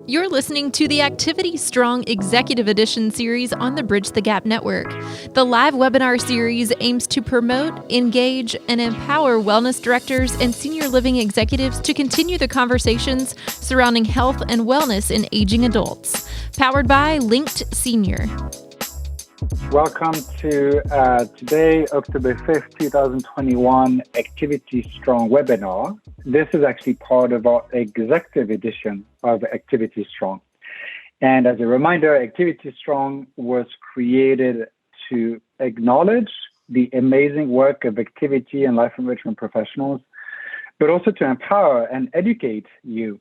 You're listening to the Activity Strong Executive Edition series on the Bridge the Gap Network. The live webinar series aims to promote, engage, and empower wellness directors and senior living executives to continue the conversations surrounding health and wellness in aging adults. Powered by Linked Senior. Welcome to today, October 5th, 2021, Activity Strong webinar. This is actually part of our executive edition of Activity Strong. And as a reminder, Activity Strong was created to acknowledge the amazing work of activity and life enrichment professionals, but also to empower and educate you.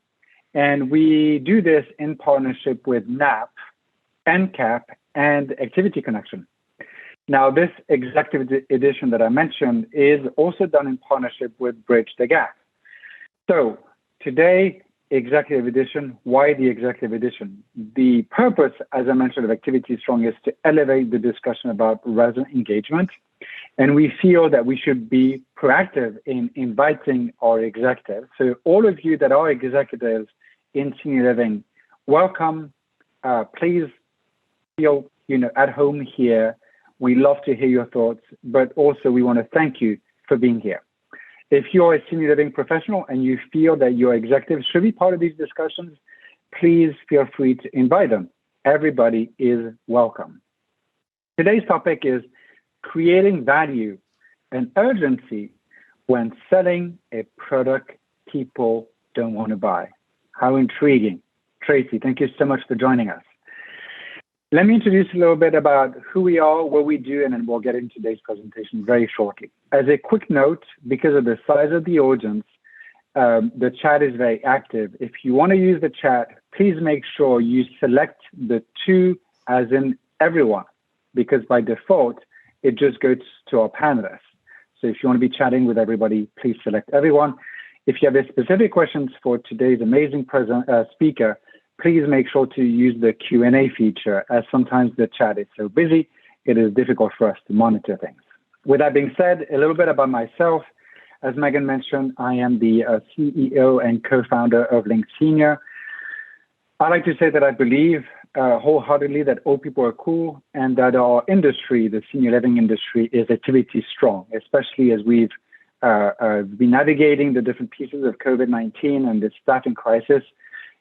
And we do this in partnership with NAP, NCAP, and Activity Connection. Now, this executive edition that I mentioned is also done in partnership with Bridge the Gap. So today, executive edition, why the executive edition? The purpose, as I mentioned, of Activity Strong is to elevate the discussion about resident engagement. And we feel that we should be proactive in inviting our executives. So all of you that are executives in senior living, welcome. Please feel at home here. We love to hear your thoughts, but also we want to thank you for being here. If you're a senior living professional and you feel that your executives should be part of these discussions, please feel free to invite them. Everybody is welcome. Today's topic is creating value and urgency when selling a product people don't want to buy. How intriguing. Traci, thank you so much for joining us. Let me introduce a little bit about who we are, what we do, and then we'll get into today's presentation very shortly. As a quick note, because of the size of the audience, the chat is very active. If you want to use the chat, please make sure you select the two as in everyone, because by default, it just goes to our panelists. So if you want to be chatting with everybody, please select everyone. If you have specific questions for today's amazing speaker, please make sure to use the Q&A feature, as sometimes the chat is so busy, it is difficult for us to monitor things. With that being said, a little bit about myself. As Megan mentioned, I am the CEO and co-founder of Linked Senior. I like to say that I believe wholeheartedly that all people are cool and that our industry, the senior living industry, is activity strong, especially as we've been navigating the different pieces of COVID-19 and the staffing crisis.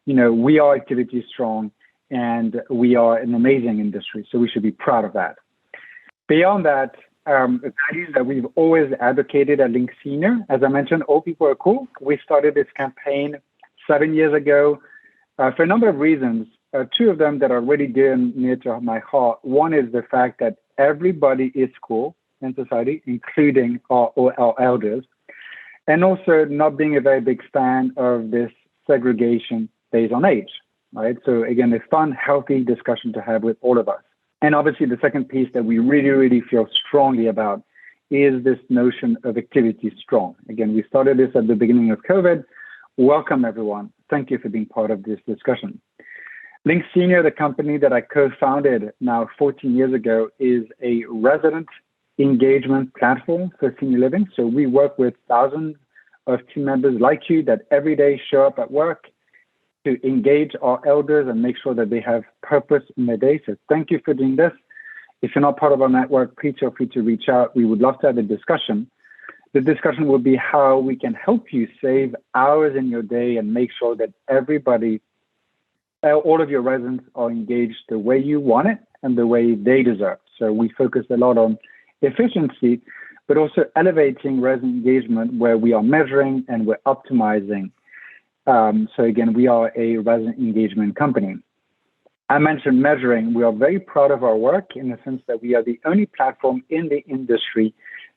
We are activity strong and we are an amazing industry, so we should be proud of that. Beyond that, the values that we've always advocated at Linked Senior, as I mentioned, all people are cool. We started this campaign 7 years ago for a number of reasons. Two of them that are really dear and near to my heart. One is the fact that everybody is cool in society, including our elders, and also not being a very big fan of this segregation based on age, right? So again, a fun, healthy discussion to have with all of us. And obviously the second piece that we really, really feel strongly about is this notion of activity strong. Again, we started this at the beginning of COVID. Welcome everyone. Thank you for being part of this discussion. Linked Senior, the company that I co-founded now 14 years ago, is a resident engagement platform for senior living. So we work with thousands of team members like you that every day show up at work to engage our elders and make sure that they have purpose in their day. So thank you for doing this. If you're not part of our network, please feel free to reach out. We would love to have a discussion. The discussion will be how we can help you save hours in your day and make sure that everybody, all of your residents are engaged the way you want it and the way they deserve. So we focus a lot on efficiency, but also elevating resident engagement where we are measuring and we're optimizing. So again, we are a resident engagement company. I mentioned measuring. We are very proud of our work in the sense that we are the only platform in the industry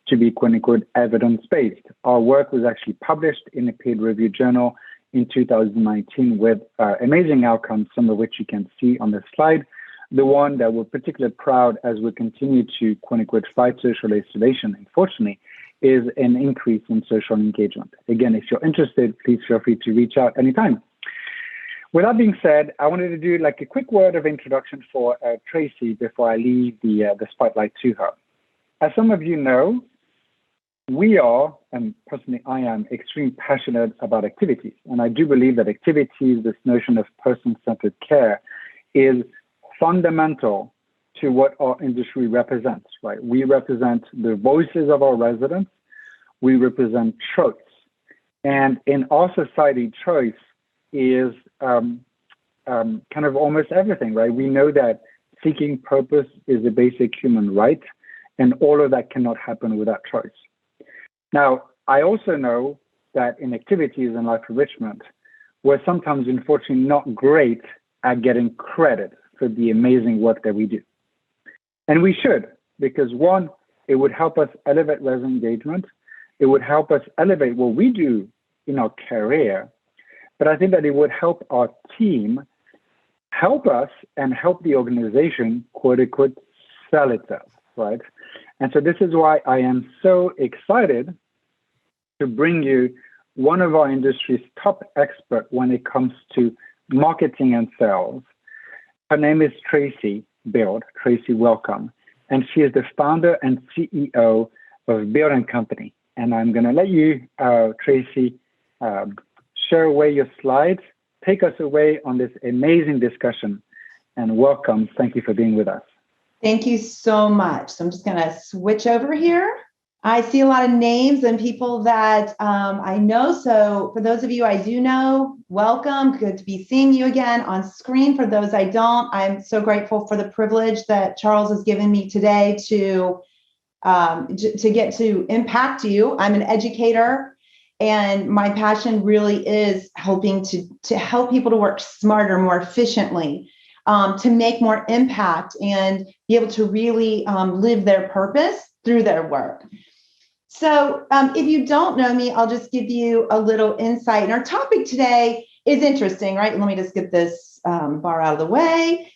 to be quote-unquote evidence-based. Our work was actually published in a peer-reviewed journal in 2019 with amazing outcomes, some of which you can see on the slide. The one that we're particularly proud as we continue to quote-unquote fight social isolation, unfortunately, is an increase in social engagement. Again, if you're interested, please feel free to reach out anytime. With that being said, I wanted to do like a quick word of introduction for Traci before I leave the spotlight to her. As some of you know, we are, and personally I am, extremely passionate about activities. And I do believe that activities, this notion of person-centered care, is fundamental to what our industry represents, right? We represent the voices of our residents. We represent choice. And in our society, choice is kind of almost everything, right? We know that seeking purpose is a basic human right, and all of that cannot happen without choice. Now, I also know that in activities and life enrichment, we're sometimes unfortunately not great at getting credit for the amazing work that we do. And we should, because one, it would help us elevate resident engagement. It would help us elevate what we do in our career. But I think that it would help our team help us and help the organization, quote unquote, sell itself, right? And so this is why I am so excited to bring you one of our industry's top experts when it comes to marketing and sales. Her name is Traci Bild. Traci, welcome. And she is the founder and CEO of Bild Company. And I'm going to let you, Traci, share away your slides, take us away on this amazing discussion, and welcome. Thank you for being with us. Thank you so much. So I'm just going to switch over here. I see a lot of names and people that I know. So for those of you I do know, welcome. Good to be seeing you again on screen. For those I don't, I'm so grateful for the privilege that Charles has given me today to get to impact you. I'm an educator, and my passion really is helping to help people to work smarter, more efficiently, to make more impact and be able to really live their purpose through their work. So if you don't know me, I'll just give you a little insight. And our topic today is interesting, right? Let me just get this bar out of the way.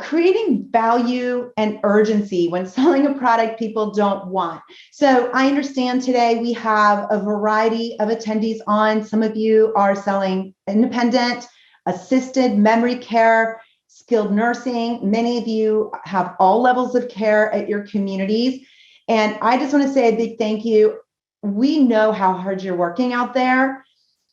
Creating value and urgency when selling a product people don't want. So I understand today we have a variety of attendees on. Some of you are selling independent, assisted, memory care, skilled nursing. Many of you have all levels of care at your communities. And I just want to say a big thank you. We know how hard you're working out there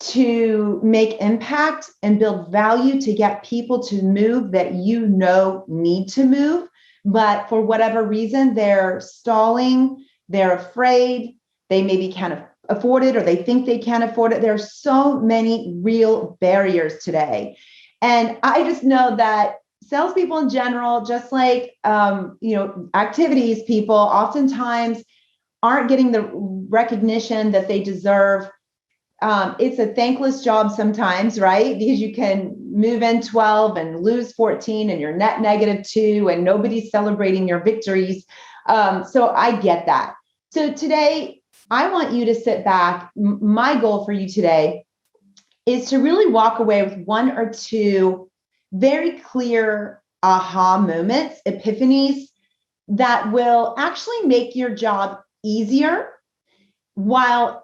to make impact and build value to get people to move that you know need to move. But for whatever reason, they're stalling, they're afraid, they maybe can't afford it, or they think they can't afford it. There are so many real barriers today. And I just know that salespeople in general, just like activities people, oftentimes aren't getting the recognition that they deserve. It's a thankless job sometimes, right? Because you can move in 12 and lose 14 and you're net -2 and nobody's celebrating your victories. So I get that. So today, I want you to sit back. My goal for you today is to really walk away with one or two very clear aha moments, epiphanies that will actually make your job easier while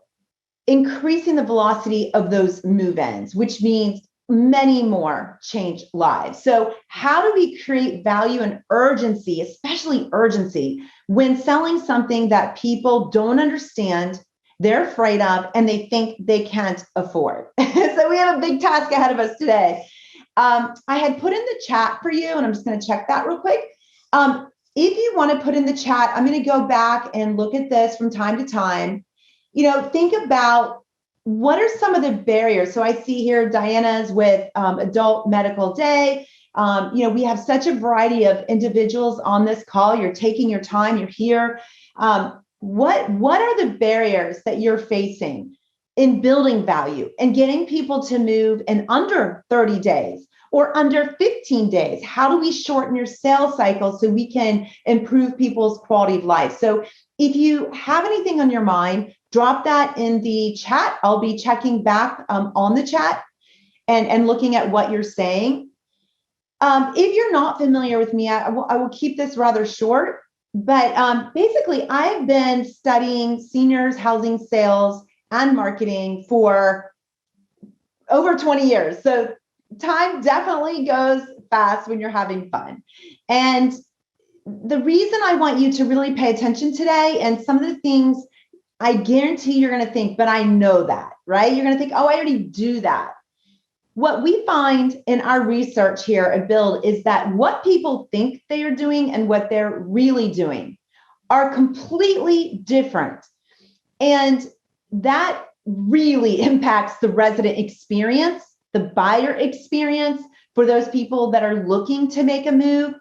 increasing the velocity of those move-ins, which means many more change lives. So how do we create value and urgency, especially urgency, when selling something that people don't understand, they're afraid of, and they think they can't afford? So we have a big task ahead of us today. I had put in the chat for you, and I'm just going to check that real quick. If you want to put in the chat, I'm going to go back and look at this from time to time. Think about what are some of the barriers. So I see here Diana's with Adult Medical Day. We have such a variety of individuals on this call. You're taking your time, you're here. What are the barriers that you're facing in building value and getting people to move in under 30 days or under 15 days? How do we shorten your sales cycle so we can improve people's quality of life? So if you have anything on your mind, drop that in the chat. I'll be checking back on the chat and looking at what you're saying. If you're not familiar with me, I will keep this rather short. But basically, I've been studying seniors housing sales and marketing for over 20 years. So time definitely goes fast when you're having fun. And the reason I want you to really pay attention today, and some of the things I guarantee you're going to think, but I know that, right? You're going to think, oh, I already do that. What we find in our research here at Bild is that what people think they are doing and what they're really doing are completely different. And that really impacts the resident experience, the buyer experience for those people that are looking to make a move.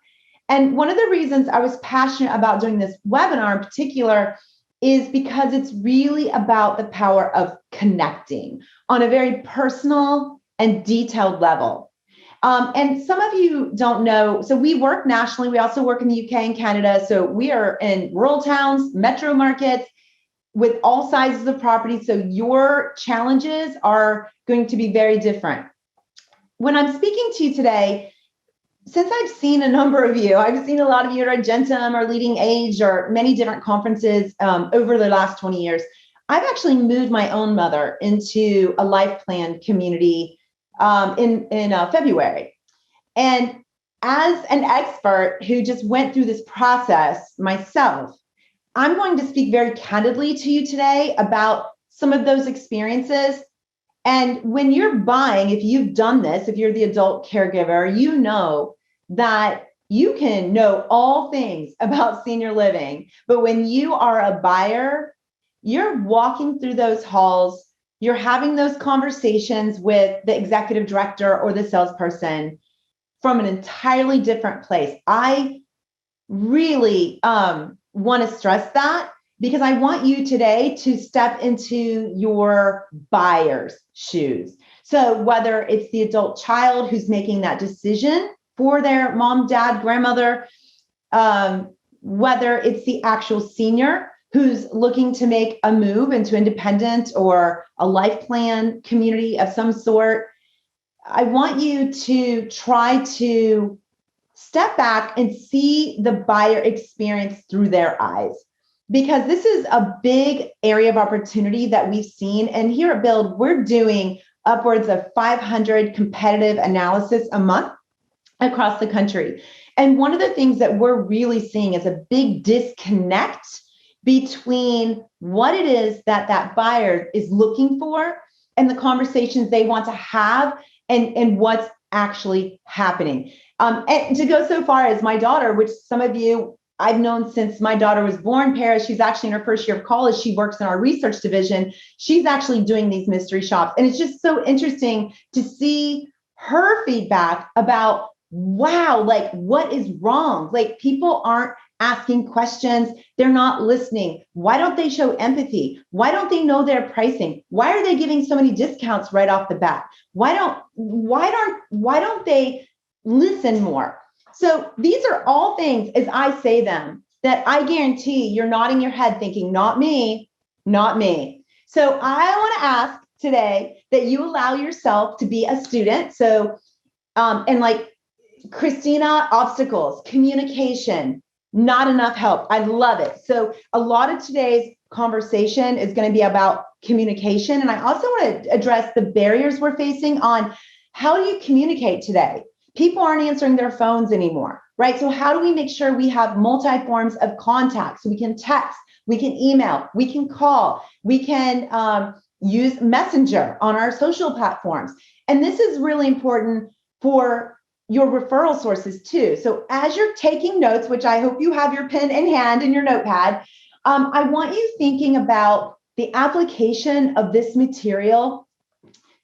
And one of the reasons I was passionate about doing this webinar in particular is because it's really about the power of connecting on a very personal and detailed level. And some of you don't know, so we work nationally. We also work in the UK and Canada. So we are in rural towns, metro markets, with all sizes of property. So your challenges are going to be very different. When I'm speaking to you today, since I've seen a number of you, I've seen a lot of you at Argentum or Leading Age or many different conferences over the last 20 years, I've actually moved my own mother into a life plan community in February. And as an expert who just went through this process myself, I'm going to speak very candidly to you today about some of those experiences. And when you're buying, if you've done this, if you're the adult caregiver, you know that you can know all things about senior living. But when you are a buyer, you're walking through those halls, you're having those conversations with the executive director or the salesperson from an entirely different place. I really want to stress that because I want you today to step into your buyer's shoes. So whether it's the adult child who's making that decision for their mom, dad, grandmother, whether it's the actual senior who's looking to make a move into independent or a life plan community of some sort, I want you to try to step back and see the buyer experience through their eyes, because this is a big area of opportunity that we've seen. And here at Bild, we're doing upwards of 500 competitive analysis a month across the country. And one of the things that we're really seeing is a big disconnect between what it is that that buyer is looking for and the conversations they want to have and what's actually happening. And to go so far as my daughter, which some of you I've known since my daughter was born, Paris, she's actually in her first year of college. She works in our research division. She's actually doing these mystery shops. And it's just so interesting to see her feedback about, wow, like what is wrong? Like people aren't asking questions. They're not listening. Why don't they show empathy? Why don't they know their pricing? Why are they giving so many discounts right off the bat? Why don't they listen more? So these are all things, as I say them, that I guarantee you're nodding your head thinking, not me, not me. So I want to ask today that you allow yourself to be a student. So, and like Christina, obstacles, communication, not enough help. I love it. So a lot of today's conversation is going to be about communication. And I also want to address the barriers we're facing on how do you communicate today? People aren't answering their phones anymore, right? So how do we make sure we have multi forms of contact? So we can text, we can email, we can call, we can use Messenger on our social platforms. And this is really important for your referral sources too. So as you're taking notes, which I hope you have your pen in hand and your notepad, I want you thinking about the application of this material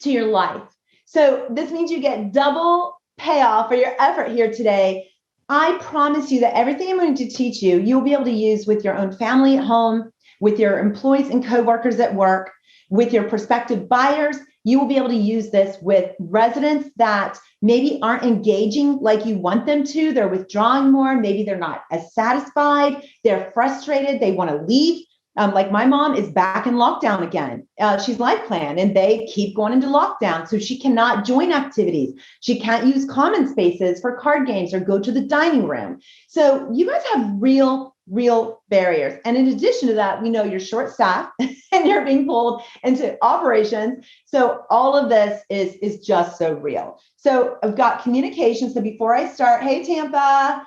to your life. So this means you get double payoff for your effort here today. I promise you that everything I'm going to teach you, you'll be able to use with your own family at home, with your employees and coworkers at work, with your prospective buyers. You will be able to use this with residents that maybe aren't engaging like you want them to. They're withdrawing more. Maybe they're not as satisfied. They're frustrated. They want to leave. Like my mom is back in lockdown again. She's life plan and they keep going into lockdown. So she cannot join activities. She can't use common spaces for card games or go to the dining room. So you guys have real barriers. And in addition to that, we know you're short staffed and you're being pulled into operations. So all of this is just so real. So I've got communication. So before I start, hey, Tampa.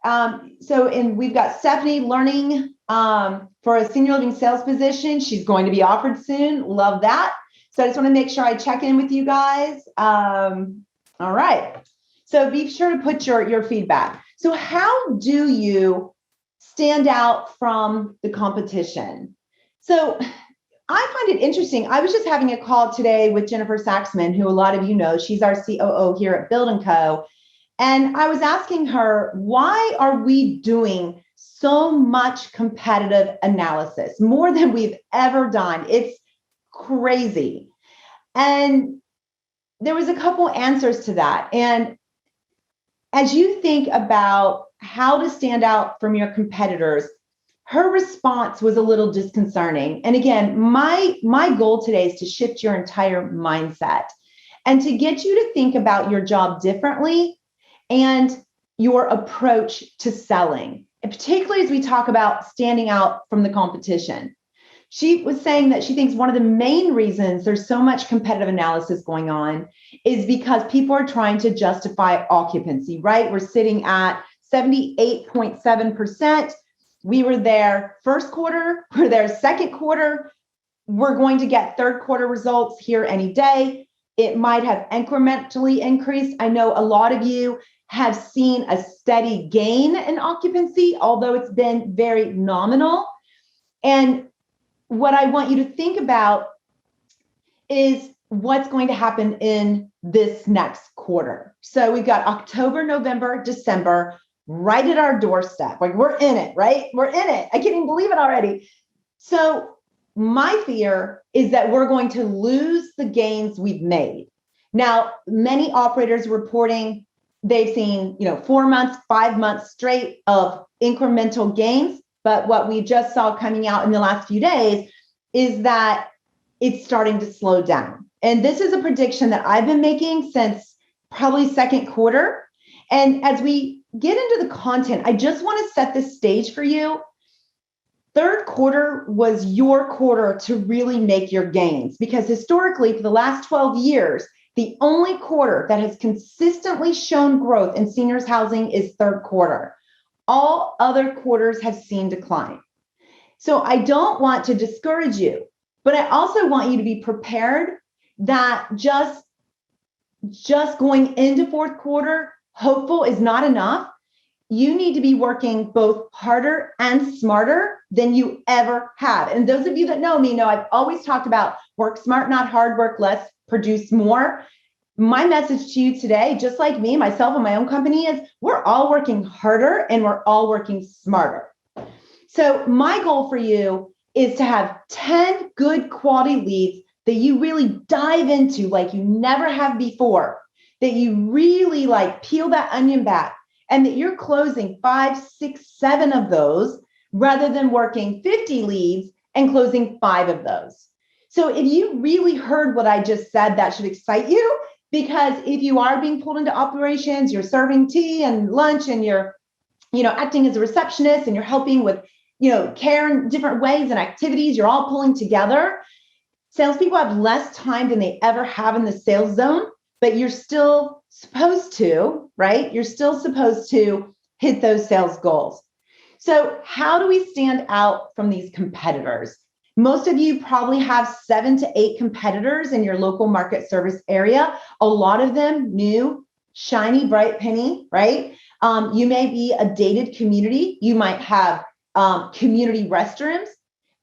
We've got Stephanie learning for a senior living sales position. She's going to be offered soon. Love that. So I just want to make sure I check in with you guys. All right. So be sure to put your feedback. So how do you stand out from the competition? So I find it interesting. I was just having a call today with Jennifer Saxman, who a lot of you know. She's our COO here at Bild & Co. And I was asking her, why are we doing so much competitive analysis, more than we've ever done? It's crazy. And there was a couple answers to that. And as you think about how to stand out from your competitors, her response was a little disconcerting. And again, my goal today is to shift your entire mindset and to get you to think about your job differently and your approach to selling, and particularly as we talk about standing out from the competition. She was saying that she thinks one of the main reasons there's so much competitive analysis going on is because people are trying to justify occupancy, right? We're sitting at 78.7%. We were there first quarter, we're there second quarter. We're going to get third quarter results here any day. It might have incrementally increased. I know a lot of you have seen a steady gain in occupancy, although it's been very nominal. And what I want you to think about is what's going to happen in this next quarter. So we've got October, November, December right at our doorstep. Like, we're in it, right? We're in it. I can't even believe it already. So my fear is that we're going to lose the gains we've made. Now, many operators reporting they've seen, 4 months, 5 months straight of incremental gains. But what we just saw coming out in the last few days is that it's starting to slow down. And this is a prediction that I've been making since probably second quarter. And as we get into the content, I just want to set the stage for you. Third quarter was your quarter to really make your gains, because historically, for the last 12 years, the only quarter that has consistently shown growth in seniors housing is third quarter. All other quarters have seen decline. So I don't want to discourage you, but I also want you to be prepared that just going into fourth quarter, hopeful is not enough. You need to be working both harder and smarter than you ever have. And those of you that know me know I've always talked about work smart, not hard, work less, produce more. My message to you today, just like me, myself, and my own company, is we're all working harder and we're all working smarter. So my goal for you is to have 10 good quality leads that you really dive into like you never have before, that you really peel that onion back, and that you're closing 5, 6, 7 of those rather than working 50 leads and closing 5 of those. So if you really heard what I just said, that should excite you, because if you are being pulled into operations, you're serving tea and lunch, and you're, acting as a receptionist, and you're helping with, care in different ways and activities, you're all pulling together. Salespeople have less time than they ever have in the sales zone, but you're still supposed to, right? You're still supposed to hit those sales goals. So how do we stand out from these competitors? Most of you probably have 7 to 8 competitors in your local market service area. A lot of them new, shiny, bright penny, right? You may be a dated community. You might have community restrooms,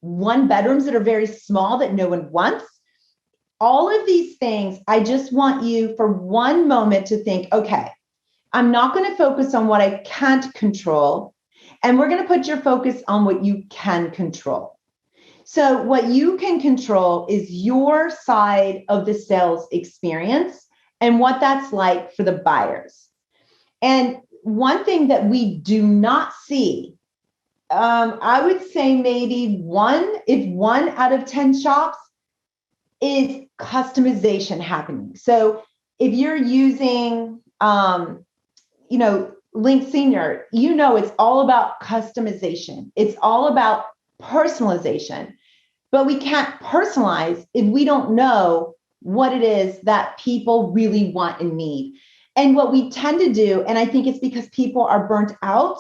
1 bedrooms that are very small that no one wants. All of these things, I just want you for one moment to think, okay, I'm not going to focus on what I can't control, and we're going to put your focus on what you can control. So what you can control is your side of the sales experience and what that's like for the buyers. And one thing that we do not see, I would say maybe 1 out of 10 shops, is customization happening. So if you're using, Link Senior, it's all about customization. It's all about personalization. But we can't personalize if we don't know what it is that people really want and need. And what we tend to do, and I think it's because people are burnt out,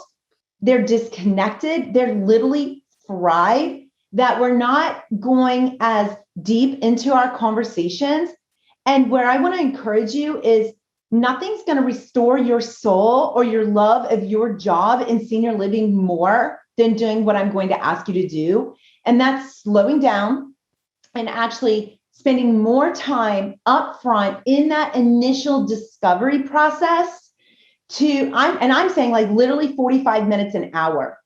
they're disconnected, they're literally pride that we're not going as deep into our conversations. And where I want to encourage you is nothing's going to restore your soul or your love of your job in senior living more than doing what I'm going to ask you to do. And that's slowing down and actually spending more time upfront in that initial discovery process I'm saying like literally 45 minutes, an hour.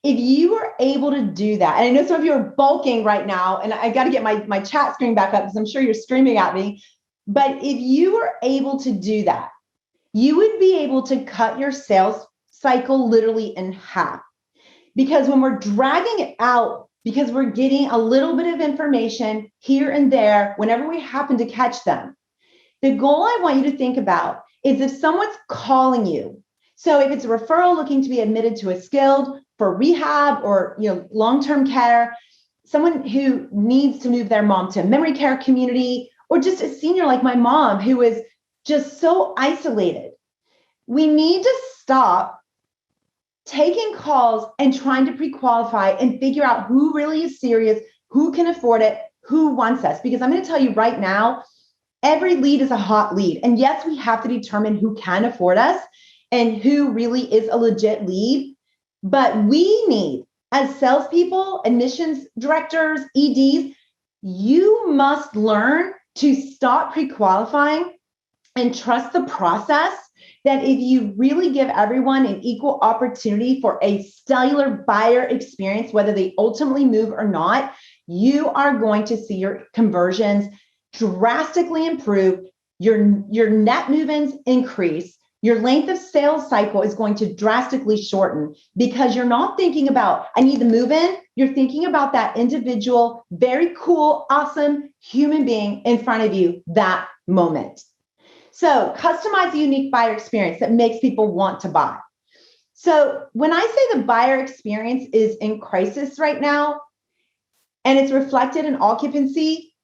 If you are able to do that, and I know some of you are bulking right now, and I got to get my chat screen back up because I'm sure you're screaming at me. But if you are able to do that, you would be able to cut your sales cycle literally in half. Because when we're dragging it out, because we're getting a little bit of information here and there, whenever we happen to catch them, the goal I want you to think about is if someone's calling you. So if it's a referral looking to be admitted to a skilled for rehab or long-term care, someone who needs to move their mom to a memory care community, or just a senior like my mom who is just so isolated, we need to stop taking calls and trying to pre-qualify and figure out who really is serious, who can afford it, who wants us. Because I'm going to tell you right now, every lead is a hot lead. And yes, we have to determine who can afford us and who really is a legit lead. But we need, as salespeople, admissions directors, EDs, you must learn to stop pre-qualifying and trust the process, that if you really give everyone an equal opportunity for a stellar buyer experience, whether they ultimately move or not, you are going to see your conversions drastically improve, your net move-ins increase, your length of sales cycle is going to drastically shorten, because you're not thinking about, I need the move-in. You're thinking about that individual, very cool, awesome human being in front of you that moment. So customize a unique buyer experience that makes people want to buy. So when I say the buyer experience is in crisis right now, and it's reflected in occupancy,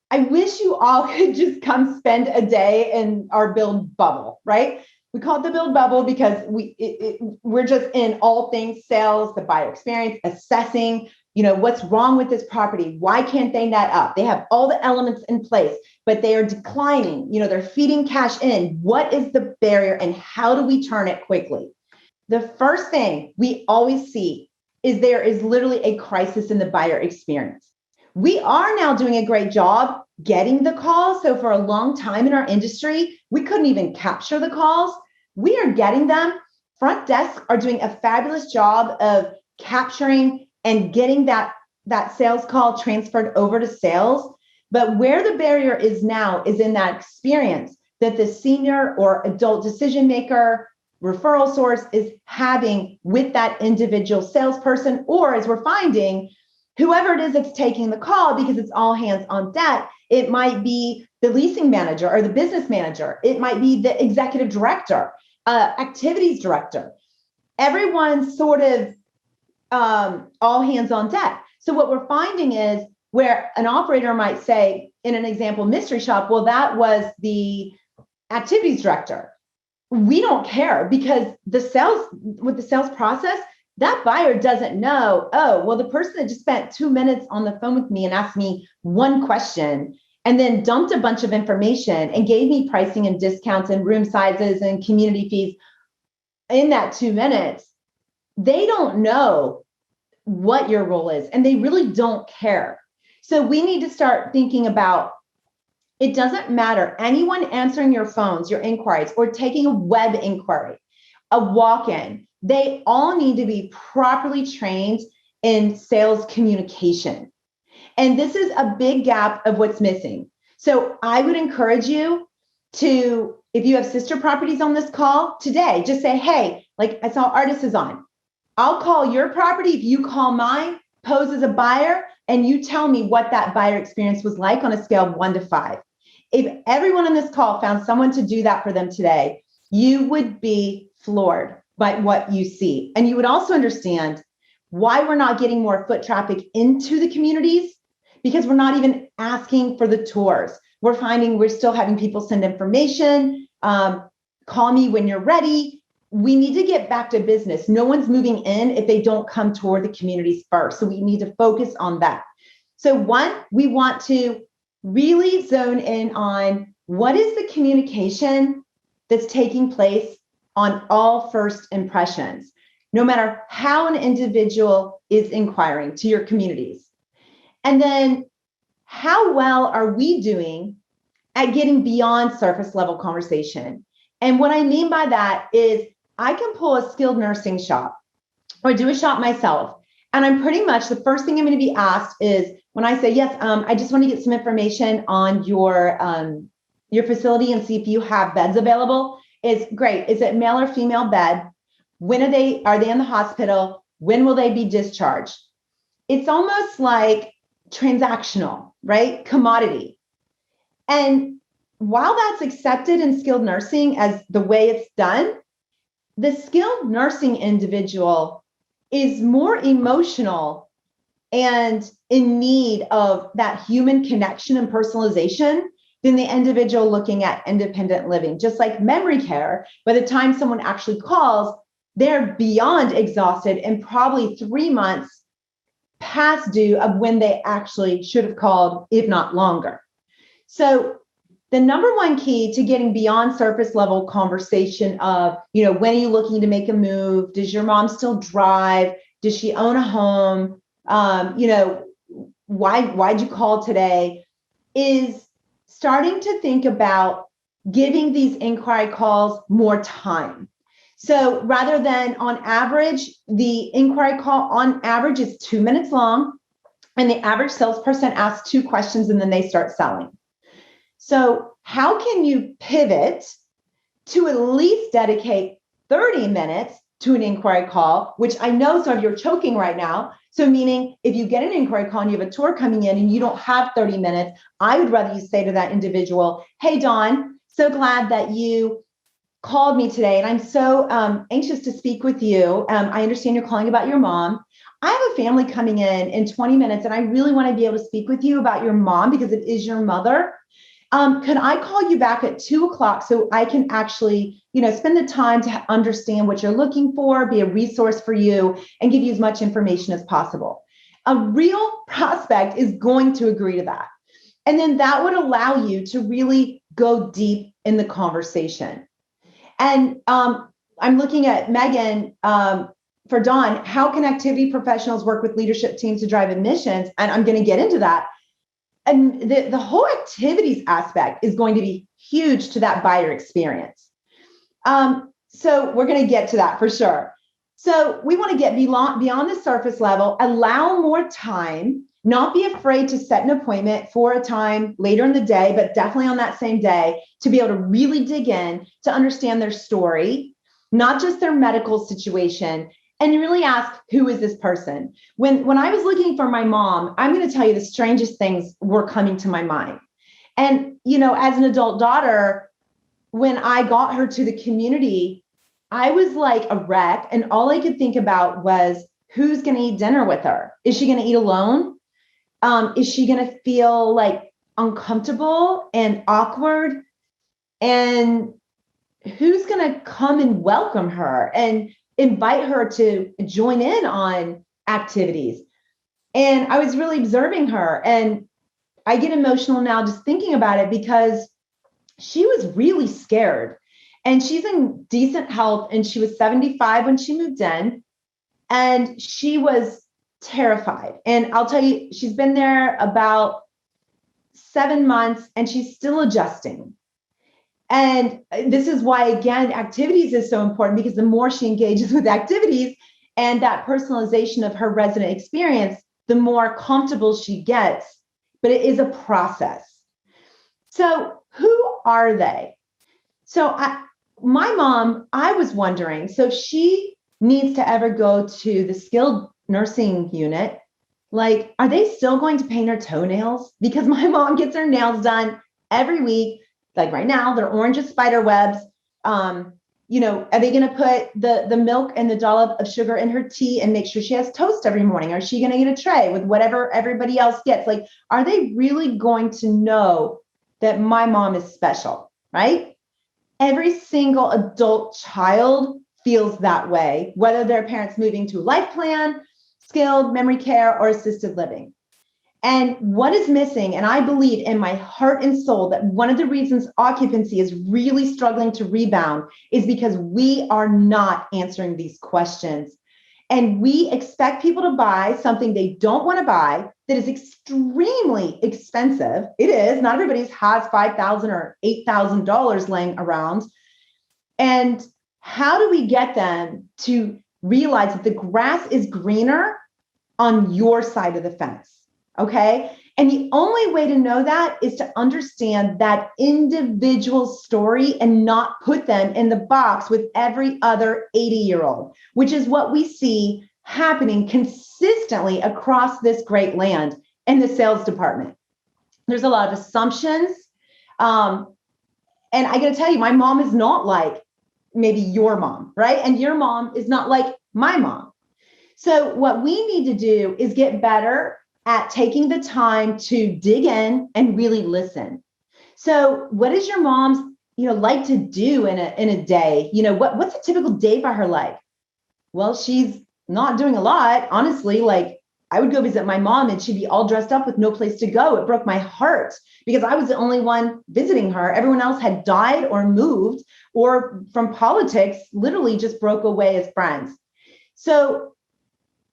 I wish you all could just come spend a day in our Bild bubble, right? We call it the Bild bubble because we're just in all things sales, the buyer experience, assessing, what's wrong with this property? Why can't they net up? They have all the elements in place, but they are declining. They're feeding cash in. What is the barrier and how do we turn it quickly? The first thing we always see is there is literally a crisis in the buyer experience. We are now doing a great job getting the calls. So for a long time in our industry, we couldn't even capture the calls. We are getting them. Front desk are doing a fabulous job of capturing and getting that sales call transferred over to sales. But where the barrier is now is in that experience that the senior or adult decision maker, referral source is having with that individual salesperson, or as we're finding, whoever it is that's taking the call, because it's all hands on deck. It might be the leasing manager or the business manager. It might be the executive director, activities director. Everyone's sort of all hands on deck. So what we're finding is where an operator might say, in an example, mystery shop, well, that was the activities director. We don't care, because with the sales process, that buyer doesn't know, oh, well, the person that just spent 2 minutes on the phone with me and asked me one question and then dumped a bunch of information and gave me pricing and discounts and room sizes and community fees in that 2 minutes, they don't know what your role is, and they really don't care. So we need to start thinking about, it doesn't matter, anyone answering your phones, your inquiries, or taking a web inquiry, a walk-in, they all need to be properly trained in sales communication. And this is a big gap of what's missing. So I would encourage you to, if you have sister properties on this call today, just say, hey, like I saw Artis is on. I'll call your property if you call mine, pose as a buyer, and you tell me what that buyer experience was like on a scale of 1 to 5. If everyone on this call found someone to do that for them today, you would be floored by what you see. And you would also understand why we're not getting more foot traffic into the communities, because we're not even asking for the tours. We're finding we're still having people send information, call me when you're ready. we need to get back to business. No one's moving in if they don't come toward the communities first. So we need to focus on that. So one, we want to really zone in on what is the communication that's taking place on all first impressions, no matter how an individual is inquiring to your communities. And then how well are we doing at getting beyond surface level conversation? And what I mean by that is I can pull a skilled nursing shop or do a shop myself. And I'm pretty much, the first thing I'm going to be asked is when I say, yes, I just want to get some information on your facility and see if you have beds available. Is great. Is it male or female bed? When are they in the hospital? When will they be discharged? It's almost like transactional, right? Commodity. And while that's accepted in skilled nursing as the way it's done, the skilled nursing individual is more emotional and in need of that human connection and personalization than the individual looking at independent living. Just like memory care, by the time someone actually calls, they're beyond exhausted and probably 3 months past due of when they actually should have called, if not longer. So the number one key to getting beyond surface level conversation of, when are you looking to make a move? Does your mom still drive? Does she own a home? Why'd you call today? Is starting to think about giving these inquiry calls more time. So rather than on average, the inquiry call on average is 2 minutes long, and the average salesperson asks 2 questions and then they start selling. So how can you pivot to at least dedicate 30 minutes to an inquiry call, which I know some of you are choking right now. So meaning if you get an inquiry call and you have a tour coming in and you don't have 30 minutes, I would rather you say to that individual, hey, Dawn, so glad that you called me today. And I'm so anxious to speak with you. I understand you're calling about your mom. I have a family coming in 20 minutes, and I really want to be able to speak with you about your mom because it is your mother. Could I call you back at 2:00 so I can actually, spend the time to understand what you're looking for, be a resource for you, and give you as much information as possible? A real prospect is going to agree to that. And then that would allow you to really go deep in the conversation. And I'm looking at Megan for Dawn. How can activity professionals work with leadership teams to drive admissions? And I'm going to get into that. And the whole activities aspect is going to be huge to that buyer experience. So we're going to get to that for sure. So we want to get beyond the surface level, allow more time, not be afraid to set an appointment for a time later in the day, but definitely on that same day to be able to really dig in to understand their story, not just their medical situation, and really ask, who is this person? When I was looking for my mom, I'm going to tell you the strangest things were coming to my mind. And, as an adult daughter, when I got her to the community, I was like a wreck. And all I could think about was, who's going to eat dinner with her? Is she going to eat alone? Is she going to feel like uncomfortable and awkward? And who's going to come and welcome her and invite her to join in on activities? And I was really observing her, and I get emotional now just thinking about it because she was really scared, and she's in decent health, and she was 75 when she moved in, and she was terrified. And I'll tell you, she's been there about 7 months and she's still adjusting. And this is why, again, activities is so important, because the more she engages with activities and that personalization of her resident experience, the more comfortable she gets. But it is a process. So who are they? So my mom, I was wondering, so if she needs to ever go to the skilled nursing unit, like, are they still going to paint her toenails? Because my mom gets her nails done every week. Like right now, they're orange as spider webs. Are they going to put the milk and the dollop of sugar in her tea and make sure she has toast every morning? Or is she going to get a tray with whatever everybody else gets? Like, are they really going to know that my mom is special, right? Every single adult child feels that way, whether their parents moving to life plan, skilled, memory care, or assisted living. And what is missing, and I believe in my heart and soul that one of the reasons occupancy is really struggling to rebound is because we are not answering these questions. And we expect people to buy something they don't want to buy that is extremely expensive. It is. Not everybody has $5,000 or $8,000 laying around. And how do we get them to realize that the grass is greener on your side of the fence? Okay. And the only way to know that is to understand that individual story and not put them in the box with every other 80-year-old, which is what we see happening consistently across this great land in the sales department. There's a lot of assumptions. And I got to tell you, my mom is not like maybe your mom, right? And your mom is not like my mom. So what we need to do is get better at taking the time to dig in and really listen. So what does your mom's, like to do in a day? What's a typical day for her like? Well, she's not doing a lot, honestly. Like, I would go visit my mom and she'd be all dressed up with no place to go. It broke my heart because I was the only one visiting her. Everyone else had died or moved or from politics, literally just broke away as friends. So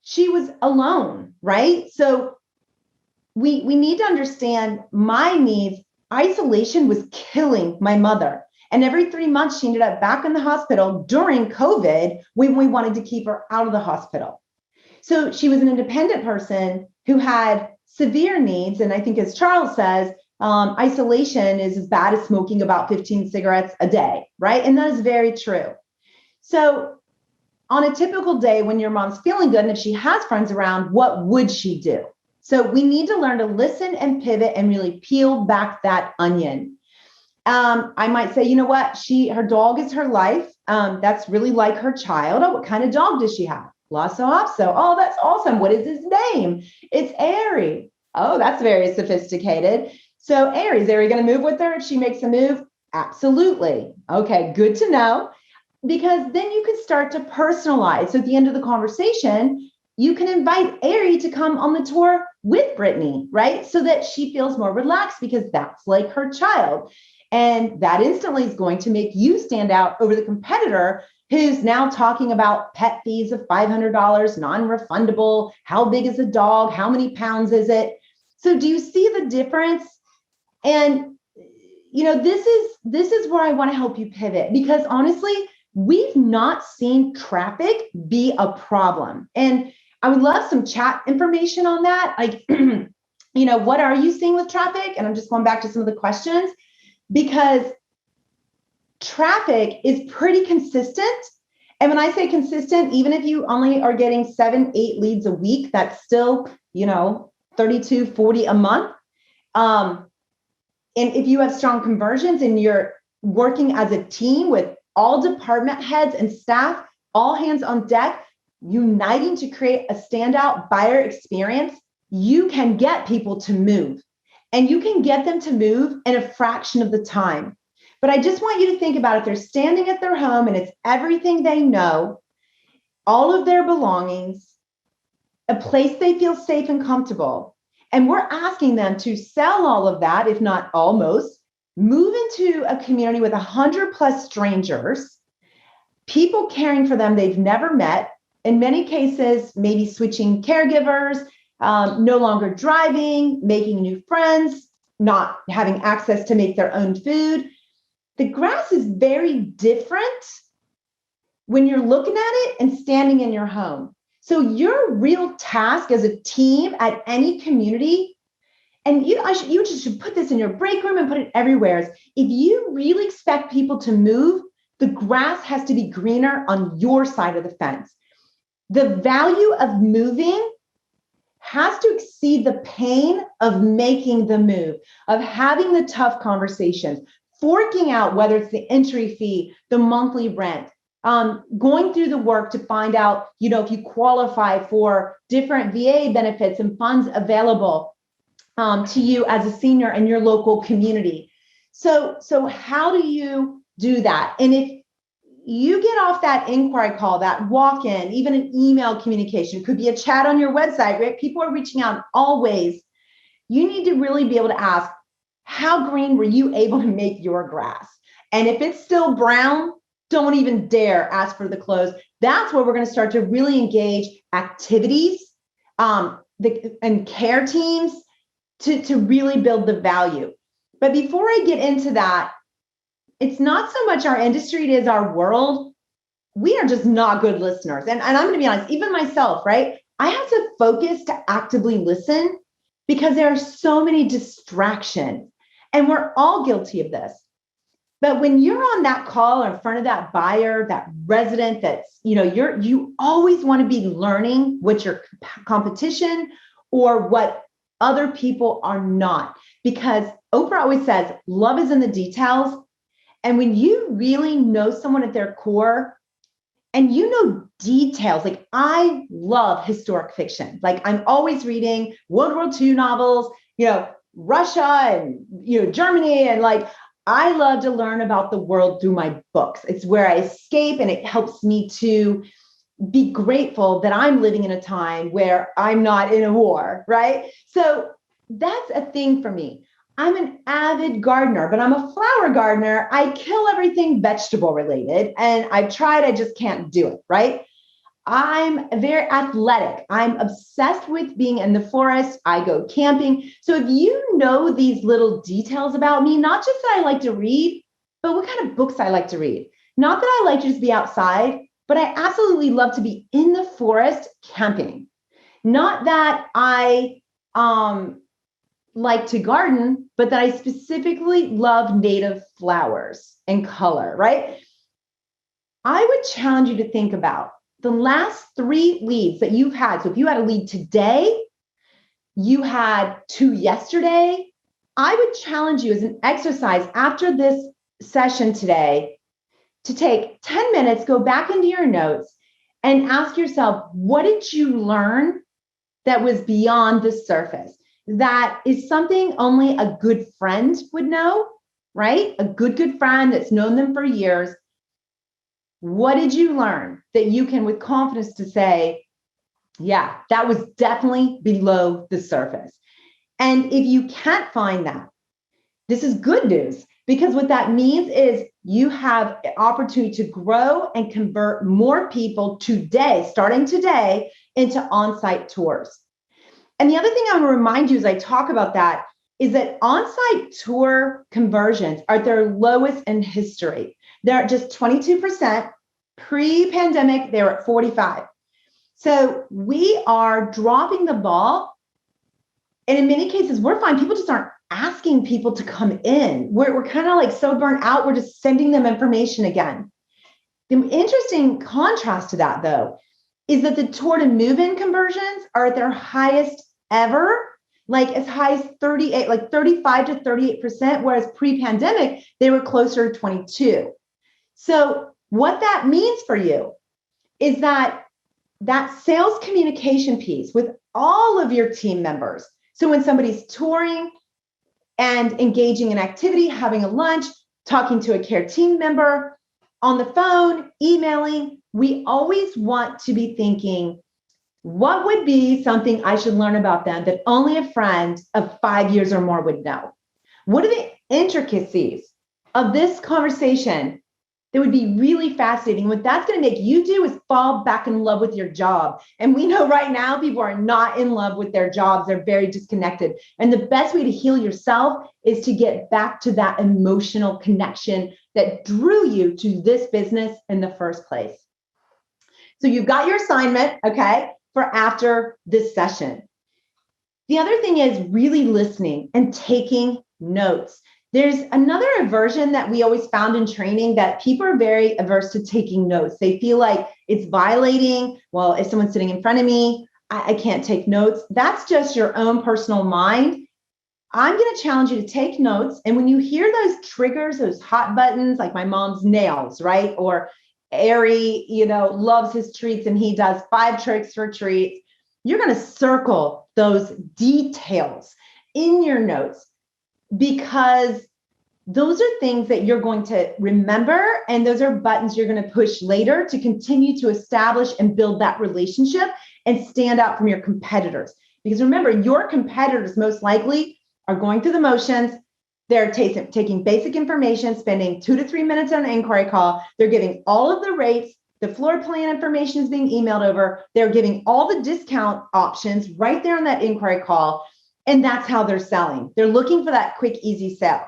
she was alone, right? So we need to understand my needs. Isolation was killing my mother. And every 3 months, she ended up back in the hospital during COVID when we wanted to keep her out of the hospital. So she was an independent person who had severe needs. And I think, as Charles says, isolation is as bad as smoking about 15 cigarettes a day, right? And that is very true. So on a typical day when your mom's feeling good and if she has friends around, what would she do? So we need to learn to listen and pivot and really peel back that onion. I might say, you know what? Her dog is her life. That's really like her child. Oh, what kind of dog does she have? Lhasa Apso. Oh, that's awesome. What is his name? It's Airy. Oh, that's very sophisticated. So Aries, are you going to move with her if she makes a move? Absolutely. Okay, good to know. Because then you can start to personalize. So at the end of the conversation, you can invite Ari to come on the tour with Brittany, right? So that she feels more relaxed because that's like her child. And that instantly is going to make you stand out over the competitor who's now talking about pet fees of $500, non-refundable. How big is the dog? How many pounds is it? So do you see the difference? And, this is where I want to help you pivot because honestly, we've not seen traffic be a problem. And I would love some chat information on that. Like, what are you seeing with traffic? And I'm just going back to some of the questions because traffic is pretty consistent. And when I say consistent, even if you only are getting 7-8 leads a week, that's still, 32, 40 a month. And if you have strong conversions and you're working as a team with all department heads and staff, all hands on deck, uniting to create a standout buyer experience, you can get people to move. And you can get them to move in a fraction of the time. But I just want you to think about if they're standing at their home and it's everything they know, all of their belongings, a place they feel safe and comfortable. And we're asking them to sell all of that, if not almost, move into a community with 100+ strangers, people caring for them they've never met, in many cases, maybe switching caregivers, no longer driving, making new friends, not having access to make their own food. The grass is very different when you're looking at it and standing in your home. So your real task as a team at any community, and you just should put this in your break room and put it everywhere, is if you really expect people to move, the grass has to be greener on your side of the fence. The value of moving has to exceed the pain of making the move, of having the tough conversations, forking out whether it's the entry fee, the monthly rent, going through the work to find out, if you qualify for different VA benefits and funds available to you as a senior in your local community. So how do you do that? And if you get off that inquiry call, that walk-in, even an email communication, could be a chat on your website, right? People are reaching out always. You need to really be able to ask, how green were you able to make your grass? And if it's still brown, don't even dare ask for the close. That's where we're going to start to really engage activities and care teams to really build the value. But before I get into that, it's not so much our industry, it is our world. We are just not good listeners. And I'm going to be honest, even myself, right? I have to focus to actively listen because there are so many distractions. And we're all guilty of this. But when you're on that call or in front of that buyer, that resident, that's, you always want to be learning what your competition or what other people are not. Because Oprah always says, love is in the details. And when you really know someone at their core and you know details, like I love historic fiction. Like I'm always reading World War II novels, Russia and, Germany. And like, I love to learn about the world through my books. It's where I escape, and it helps me to be grateful that I'm living in a time where I'm not in a war, right? So that's a thing for me. I'm an avid gardener, but I'm a flower gardener. I kill everything vegetable related, and I've tried, I just can't do it, right? I'm very athletic. I'm obsessed with being in the forest. I go camping. So if you know these little details about me, not just that I like to read, but what kind of books I like to read. Not that I like to just be outside, but I absolutely love to be in the forest camping. Not that I like to garden, but that I specifically love native flowers and color, right? I would challenge you to think about the last 3 leads that you've had. So if you had a lead today, you had 2 yesterday, I would challenge you as an exercise after this session today to take 10 minutes, go back into your notes and ask yourself, what did you learn that was beyond the surface? That is something only a good friend would know, right? A good friend that's known them for years. What did you learn that you can with confidence to say, yeah, that was definitely below the surface? And if you can't find that, this is good news, because what that means is you have an opportunity to grow and convert more people today, starting today, into on-site tours. And the other thing I want to remind you as I talk about that is that on-site tour conversions are at their lowest in history. They're at just 22%. Pre-pandemic, they were at 45%. So we are dropping the ball. And in many cases, we're finding people just aren't asking people to come in. We're kind of like so burnt out, we're just sending them information again. The interesting contrast to that, though, is that the tour to move-in conversions are at their highest ever, like as high as 38, like 35 to 38%, whereas pre-pandemic, they were closer to 22. So what that means for you is that sales communication piece with all of your team members. So when somebody's touring and engaging in activity, having a lunch, talking to a care team member, on the phone, emailing, we always want to be thinking, what would be something I should learn about them that only a friend of 5 years or more would know? What are the intricacies of this conversation that would be really fascinating? What that's going to make you do is fall back in love with your job. And we know right now people are not in love with their jobs. They're very disconnected. And the best way to heal yourself is to get back to that emotional connection that drew you to this business in the first place. So you've got your assignment, okay, for after this session. The other thing is really listening and taking notes. There's another aversion that we always found in training, that people are very averse to taking notes. They feel like it's violating. Well, if someone's sitting in front of me, I can't take notes. That's just your own personal mind. I'm going to challenge you to take notes. And when you hear those triggers, those hot buttons, like my mom's nails, right? Or Ari, loves his treats and he does 5 tricks for treats. You're going to circle those details in your notes, because those are things that you're going to remember, and those are buttons you're going to push later to continue to establish and build that relationship and stand out from your competitors. Because remember, your competitors most likely are going through the motions. They're taking basic information, spending 2 to 3 minutes on an inquiry call. They're giving all of the rates. The floor plan information is being emailed over. They're giving all the discount options right there on that inquiry call. And that's how they're selling. They're looking for that quick, easy sale.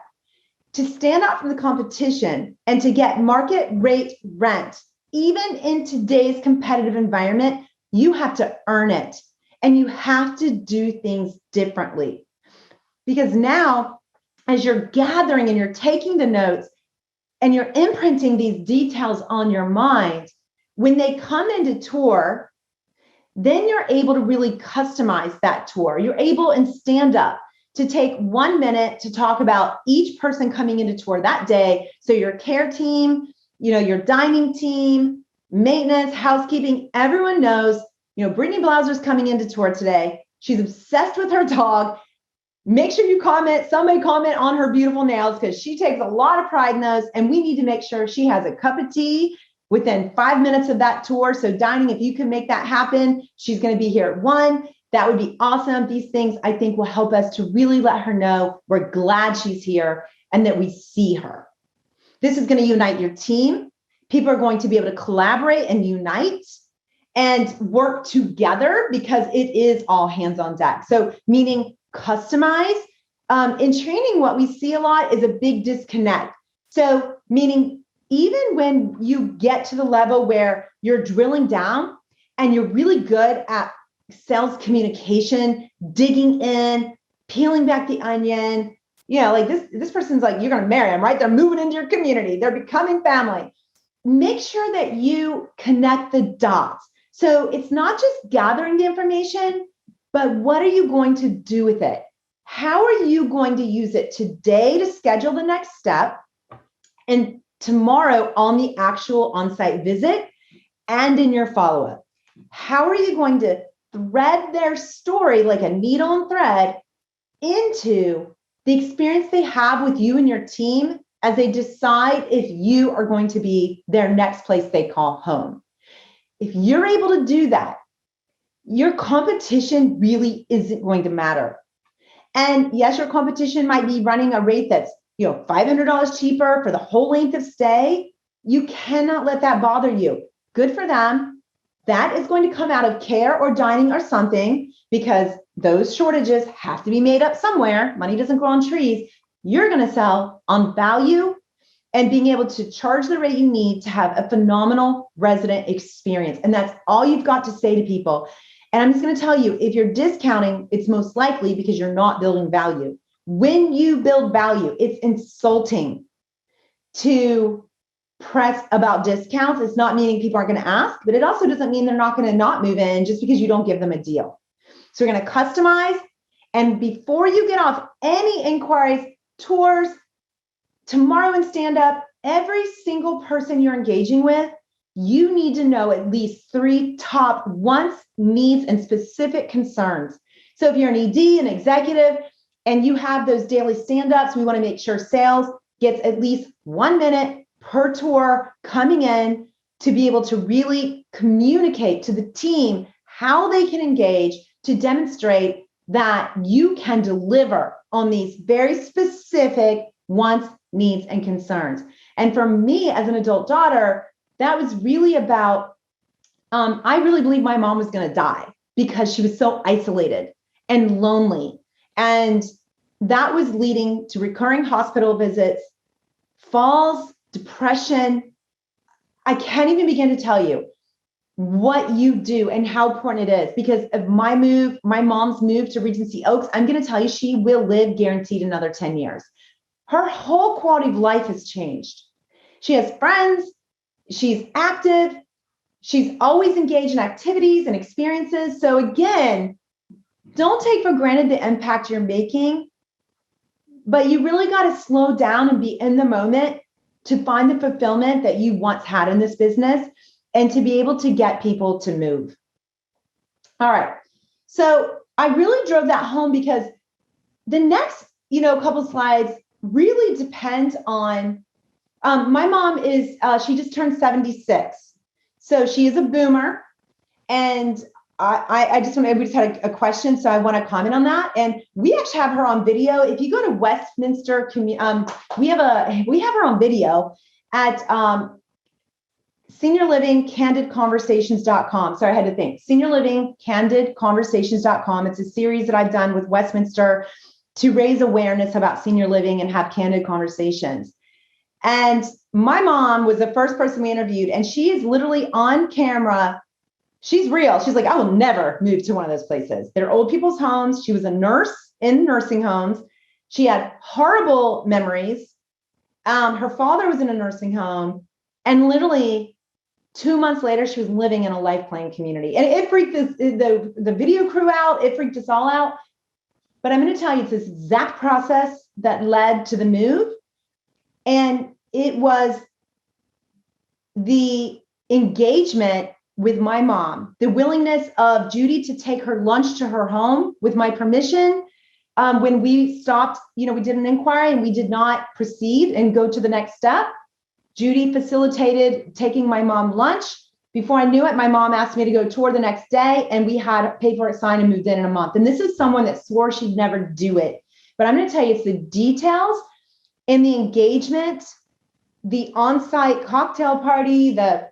To stand out from the competition and to get market rate rent, even in today's competitive environment, you have to earn it. And you have to do things differently. Because now, as you're gathering and you're taking the notes and you're imprinting these details on your mind, when they come into tour, then you're able to really customize that tour. You're able in stand up to take 1 minute to talk about each person coming into tour that day. So your care team, your dining team, maintenance, housekeeping, everyone knows, Brittany Blauser's coming into tour today. She's obsessed with her dog. Make sure you somebody comment on her beautiful nails, because she takes a lot of pride in those. And we need to make sure she has a cup of tea within 5 minutes of that tour. So dining, if you can make that happen, she's going to be here at 1. That would be awesome. These things, I think, will help us to really let her know we're glad she's here and that we see her. This is going to unite your team. People are going to be able to collaborate and unite and work together, because it is all hands on deck. So meaning customize. In training, what we see a lot is a big disconnect. So meaning even when you get to the level where you're drilling down and you're really good at sales communication, digging in, peeling back the onion, like this person's like, you're going to marry them, right? They're moving into your community. They're becoming family. Make sure that you connect the dots. So it's not just gathering the information, but what are you going to do with it? How are you going to use it today to schedule the next step, and tomorrow on the actual on-site visit and in your follow-up? How are you going to thread their story like a needle and thread into the experience they have with you and your team as they decide if you are going to be their next place they call home? If you're able to do that, your competition really isn't going to matter. And yes, your competition might be running a rate that's $500 cheaper for the whole length of stay. You cannot let that bother you. Good for them. That is going to come out of care or dining or something, because those shortages have to be made up somewhere. Money doesn't grow on trees. You're going to sell on value and being able to charge the rate you need to have a phenomenal resident experience. And that's all you've got to say to people. And I'm just going to tell you, if you're discounting, it's most likely because you're not building value. When you build value, it's insulting to press about discounts. It's not meaning people aren't going to ask, but it also doesn't mean they're not going to not move in just because you don't give them a deal. So we're going to customize. And before you get off any inquiries, tours, tomorrow in stand up, every single person you're engaging with, you need to know at least 3 top wants, needs, and specific concerns. So if you're an ED, an executive, and you have those daily stand-ups, we want to make sure sales gets at least 1 minute per tour coming in to be able to really communicate to the team how they can engage to demonstrate that you can deliver on these very specific wants, needs, and concerns. And for me as an adult daughter, that was really about, I really believe my mom was going to die because she was so isolated and lonely. And that was leading to recurring hospital visits, falls, depression. I can't even begin to tell you what you do and how important it is. Because of my mom's move to Regency Oaks, I'm going to tell you, she will live guaranteed another 10 years. Her whole quality of life has changed. She has friends. She's active. She's always engaged in activities and experiences. So again, don't take for granted the impact you're making, but you really got to slow down and be in the moment to find the fulfillment that you once had in this business and to be able to get people to move. All right. So I really drove that home because the next, couple slides, really depends on, my mom is, she just turned 76. So she is a boomer. And I just want, we just had a question, so I want to comment on that. And we actually have her on video. If you go to Westminster, we have her on video at Senior Living CandidConversations.com. Sorry, I had to think. Senior Living CandidConversations.com. It's a series that I've done with Westminster to raise awareness about senior living and have candid conversations. And my mom was the first person we interviewed, and she is literally on camera. She's real. She's like, I will never move to one of those places. They're old people's homes. She was a nurse in nursing homes. She had horrible memories. Her father was in a nursing home. And literally 2 months later, she was living in a life plan community. And it freaked the video crew out. It freaked us all out. But I'm going to tell you, it's this exact process that led to the move. And it was the engagement with my mom, the willingness of Judy to take her lunch to her home with my permission. When we stopped, we did an inquiry and we did not proceed and go to the next step. Judy facilitated taking my mom lunch. Before I knew it, my mom asked me to go tour the next day, and we had paid for it, signed, and moved in a month. And this is someone that swore she'd never do it. But I'm going to tell you, it's the details and the engagement, the on-site cocktail party, the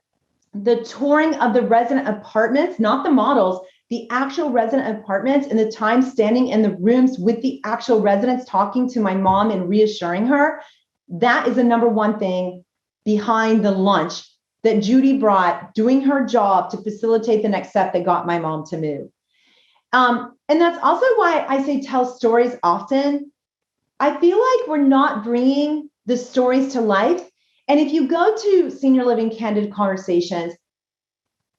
touring of the resident apartments, not the models, the actual resident apartments, and the time standing in the rooms with the actual residents, talking to my mom and reassuring her. That is the number one thing behind the lunch that Judy brought, doing her job to facilitate the next step that got my mom to move. And that's also why I say tell stories often. I feel like we're not bringing the stories to life. And if you go to Senior Living Candid Conversations,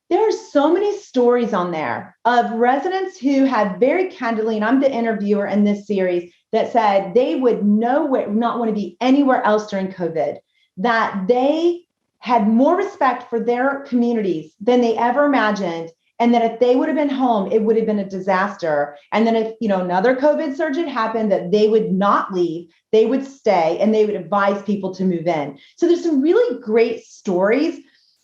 there are so many stories on there of residents who have very candidly, and I'm the interviewer in this series, that said they would not want to be anywhere else during COVID, that they had more respect for their communities than they ever imagined, and that if they would have been home, it would have been a disaster. And then if another COVID surge had happened, that they would not leave, they would stay, and they would advise people to move in. So there's some really great stories.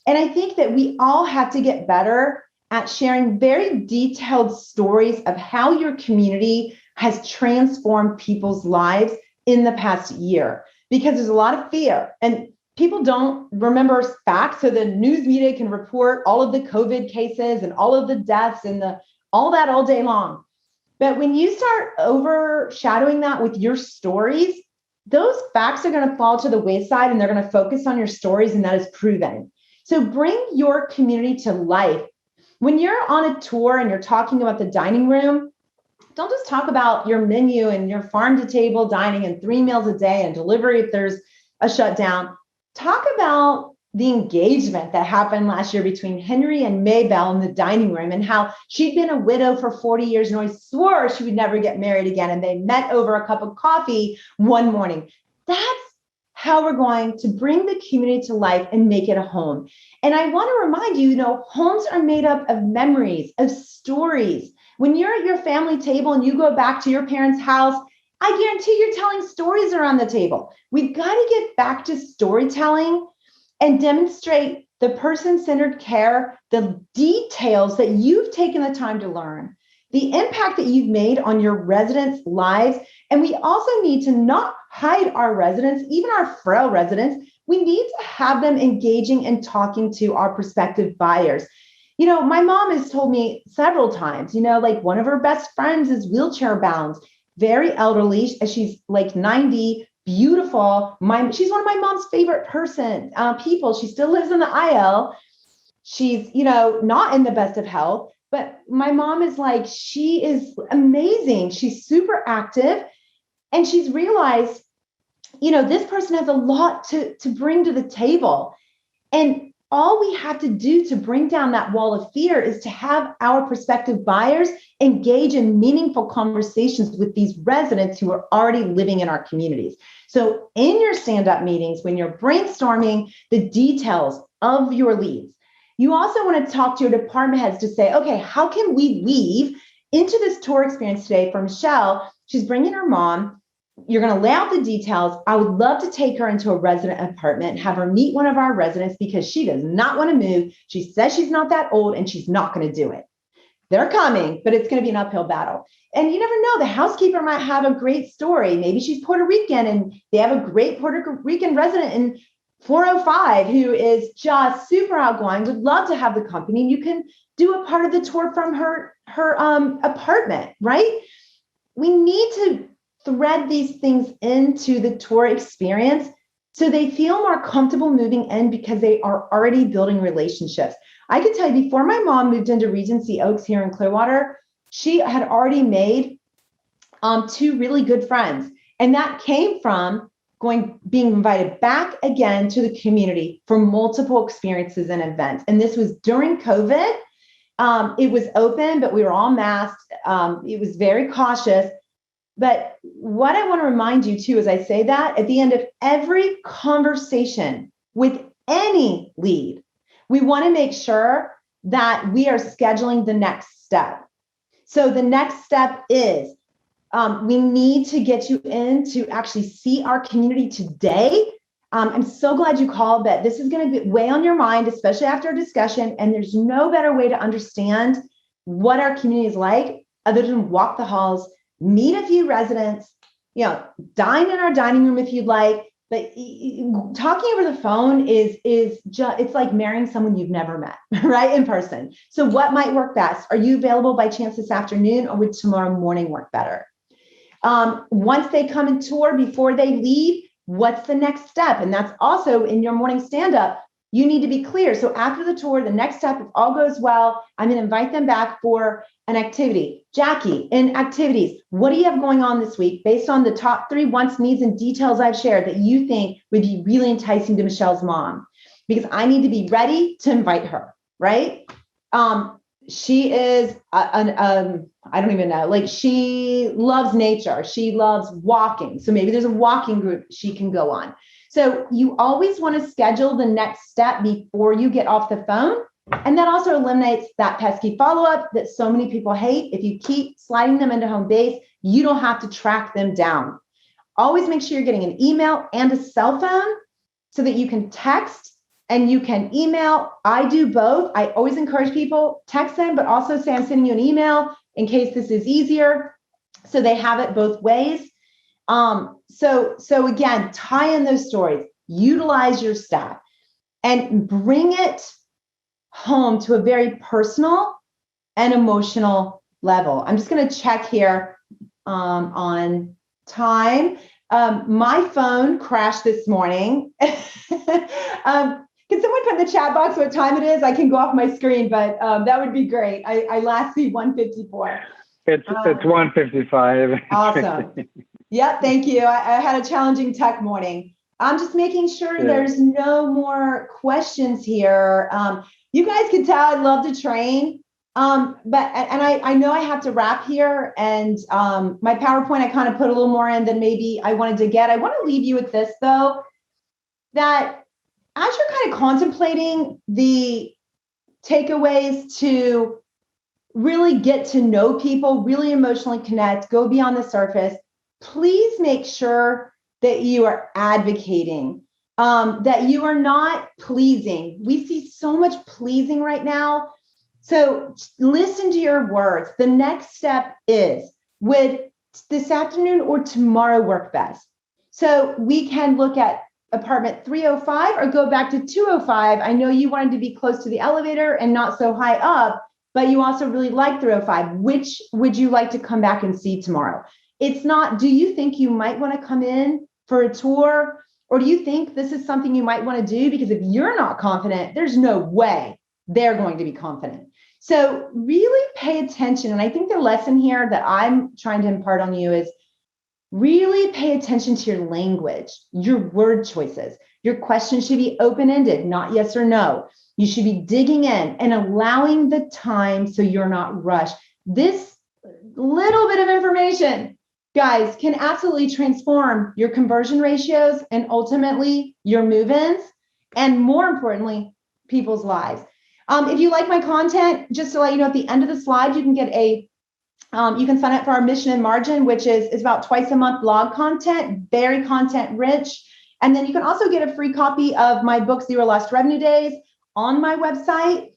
And I think that we all have to get better at sharing very detailed stories of how your community has transformed people's lives in the past year, because there's a lot of fear and people don't remember facts. So the news media can report all of the COVID cases and all of the deaths and all that all day long. But when you start overshadowing that with your stories, those facts are going to fall to the wayside and they're going to focus on your stories, and that is proven. So bring your community to life. When you're on a tour and you're talking about the dining room, don't just talk about your menu and your farm to table dining and 3 meals a day and delivery if there's a shutdown. Talk about the engagement that happened last year between Henry and Maybelle in the dining room, and how she'd been a widow for 40 years and always swore she would never get married again. And they met over a cup of coffee one morning. That's how we're going to bring the community to life and make it a home. And I want to remind you, homes are made up of memories, of stories. When you're at your family table and you go back to your parents' house, I guarantee you're telling stories around the table. We've got to get back to storytelling and demonstrate the person-centered care, the details that you've taken the time to learn, the impact that you've made on your residents' lives. And we also need to not hide our residents, even our frail residents. We need to have them engaging and talking to our prospective buyers. My mom has told me several times, like one of her best friends is wheelchair bound, very elderly. She's like 90, beautiful. She's one of my mom's favorite people. She still lives in the IL. She's, not in the best of health, but my mom is she is amazing. She's super active, and she's realized, this person has a lot to bring to the table. And all we have to do to bring down that wall of fear is to have our prospective buyers engage in meaningful conversations with these residents who are already living in our communities. So in your stand-up meetings, when you're brainstorming the details of your leads, you also want to talk to your department heads to say, okay, how can we weave into this tour experience today for Michelle? She's bringing her mom. You're going to lay out the details. I would love to take her into a resident apartment, have her meet one of our residents because she does not want to move. She says she's not that old and she's not going to do it. They're coming, but it's going to be an uphill battle. And you never know, the housekeeper might have a great story. Maybe she's Puerto Rican and they have a great Puerto Rican resident in 405 who is just super outgoing, would love to have the company. You can do a part of the tour from her apartment, right? We need to thread these things into the tour experience so they feel more comfortable moving in because they are already building relationships. I can tell you, before my mom moved into Regency Oaks here in Clearwater, she had already made 2 really good friends. And that came from being invited back again to the community for multiple experiences and events. And this was during COVID. It was open, but we were all masked. It was very cautious. But what I want to remind you too, as I say that, at the end of every conversation with any lead, we want to make sure that we are scheduling the next step. So the next step is we need to get you in to actually see our community today. I'm so glad you called, but this is going to weigh on your mind, especially after a discussion. And there's no better way to understand what our community is like other than walk the halls, meet a few residents, dine in our dining room if you'd like. But talking over the phone is just, it's like marrying someone you've never met, right? In person. So what might work best? Are you available by chance this afternoon, or would tomorrow morning work better? Once they come and tour, before they leave, what's the next step? And that's also in your morning stand-up. You need to be clear. So after the tour, the next step, if all goes well, I'm going to invite them back for an activity. Jackie, in activities, what do you have going on this week based on the top 3 wants, needs, and details I've shared that you think would be really enticing to Michelle's mom? Because I need to be ready to invite her, right? She is, I don't even know, like she loves nature. She loves walking. So maybe there's a walking group she can go on. So you always want to schedule the next step before you get off the phone. And that also eliminates that pesky follow-up that so many people hate. If you keep sliding them into home base, you don't have to track them down. Always make sure you're getting an email and a cell phone so that you can text and you can email. I do both. I always encourage people, text them, but also say I'm sending you an email in case this is easier. So they have it both ways. So again, tie in those stories, utilize your staff and bring it home to a very personal and emotional level. I'm just going to check here on time. My phone crashed this morning. Can someone put in the chat box what time it is? I can go off my screen, but that would be great. I last see 1:54. It's 1:55. Awesome. Yeah, thank you. I had a challenging tech morning. I'm just making sure there's no more questions here. You guys can tell I love to train, but I know I have to wrap here. And my PowerPoint, I kind of put a little more in than maybe I wanted to get. I want to leave you with this, though, that as you're kind of contemplating the takeaways to really get to know people, really emotionally connect, go beyond the surface, please make sure that you are advocating, that you are not pleasing. We see so much pleasing right now. So listen to your words. The next step is, would this afternoon or tomorrow work best? So we can look at apartment 305 or go back to 205. I know you wanted to be close to the elevator and not so high up, but you also really like 305. Which would you like to come back and see tomorrow? It's not, do you think you might want to come in for a tour? Or do you think this is something you might want to do? Because if you're not confident, there's no way they're going to be confident. So really pay attention. And I think the lesson here that I'm trying to impart on you is really pay attention to your language, your word choices. Your questions should be open-ended, not yes or no. You should be digging in and allowing the time so you're not rushed. This little bit of information, guys, can absolutely transform your conversion ratios and ultimately your move-ins, and more importantly, people's lives. If you like my content, just to let you know, at the end of the slide, you can get a You can sign up for our Mission and Margin, which is about twice a month blog content, very content rich. And then you can also get a free copy of my book, Zero Lost Revenue Days, on my website.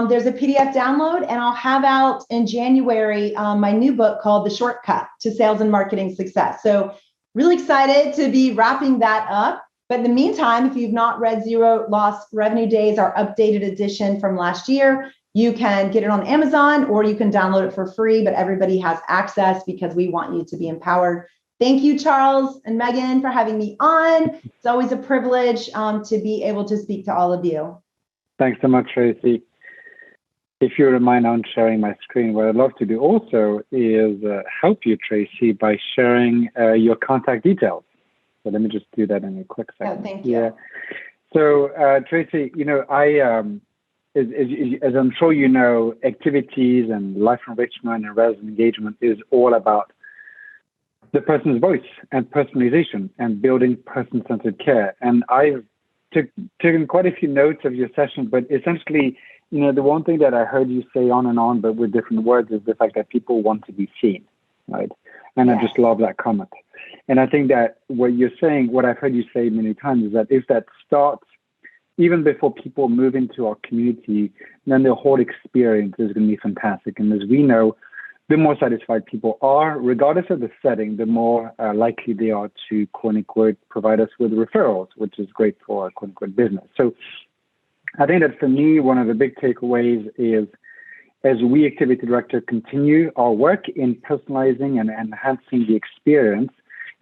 There's a PDF download, and I'll have out in January my new book called The Shortcut to Sales and Marketing Success. So really excited to be wrapping that up. But in the meantime, if you've not read Zero Lost Revenue Days, our updated edition from last year, you can get it on Amazon or you can download it for free, but everybody has access because we want you to be empowered. Thank you, Charles and Megan, for having me on. It's always a privilege to be able to speak to all of you. Thanks so much, Traci. If you don't mind on sharing my screen, what I'd love to do also is help you, Traci, by sharing your contact details. So let me just do that in a quick second. Oh, thank you. Yeah. So, Traci, as I'm sure you know, activities and life enrichment and resident engagement is all about the person's voice and personalization and building person-centered care. And I've taken quite a few notes of your session, but essentially, the one thing that I heard you say on, but with different words, is the fact that people want to be seen, right? And yes. I just love that comment. And I think that what you're saying, what I've heard you say many times, is that if that starts even before people move into our community, then the whole experience is going to be fantastic. And as we know, the more satisfied people are, regardless of the setting, the more likely they are to, quote unquote, provide us with referrals, which is great for our, quote unquote, business. So I think that for me, one of the big takeaways is, as we activity director continue our work in personalizing and enhancing the experience,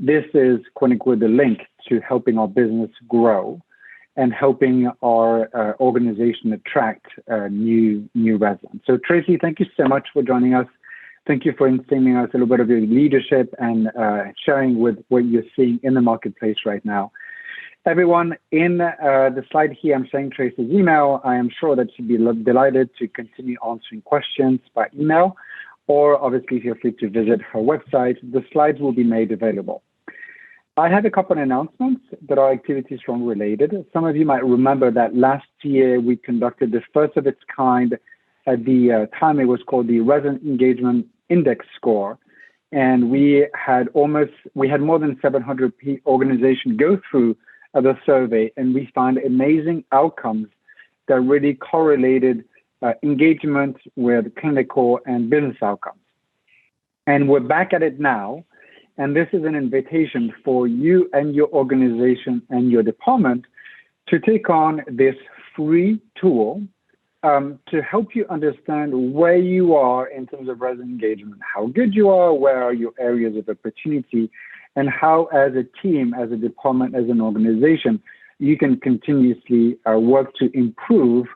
this is, quote unquote, the link to helping our business grow and helping our organization attract new residents. So Traci, thank you so much for joining us. Thank you for instilling us a little bit of your leadership and sharing with what you're seeing in the marketplace right now. Everyone, in the slide here, I'm saying Traci's email. I am sure that she'd be delighted to continue answering questions by email, or obviously feel free to visit her website. The slides will be made available. I have a couple of announcements that are Activity Strong related. Some of you might remember that last year we conducted the first of its kind. At the time, it was called the Resident Engagement Index Score. And we had more than 700 organizations go through the survey, and we found amazing outcomes that really correlated engagement with clinical and business outcomes. And we're back at it now. And this is an invitation for you and your organization and your department to take on this free tool to help you understand where you are in terms of resident engagement, how good you are, where are your areas of opportunity, and how as a team, as a department, as an organization, you can continuously work to improve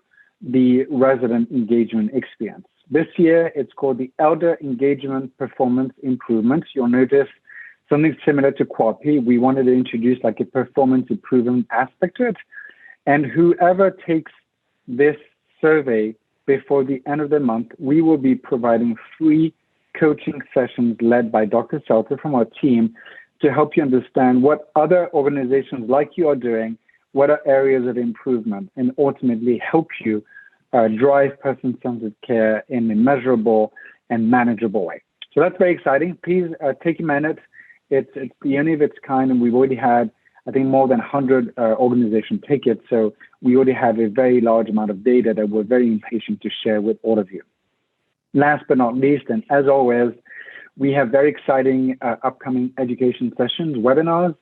the resident engagement experience. This year, it's called the Elder Engagement Performance Improvements. You'll notice something similar to QAPI. We wanted to introduce like a performance improvement aspect to it. And whoever takes this survey before the end of the month, we will be providing free coaching sessions led by Dr. Seltzer from our team to help you understand what other organizations like you are doing, what are areas of improvement, and ultimately help you drive person-centered care in a measurable and manageable way. So that's very exciting. Please take a minute. It's the only of its kind, and we've already had, I think, more than 100 organizations take it. So we already have a very large amount of data that we're very impatient to share with all of you. Last but not least, and as always, we have very exciting upcoming education sessions, webinars.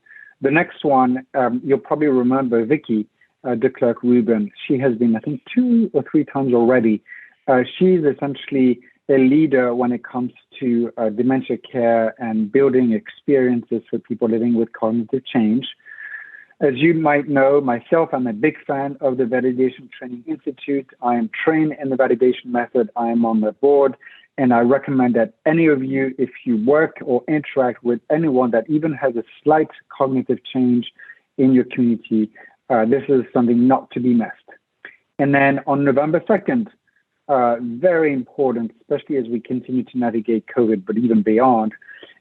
The next one, you'll probably remember Vicky de Klerk-Ruben. She has been, I think, 2 or 3 times already. She's essentially a leader when it comes to dementia care and building experiences for people living with cognitive change. As you might know, myself, I'm a big fan of the Validation Training Institute. I am trained in the validation method. I am on the board, and I recommend that any of you, if you work or interact with anyone that even has a slight cognitive change in your community, this is something not to be missed. And then on November 2nd, very important, especially as we continue to navigate COVID, but even beyond,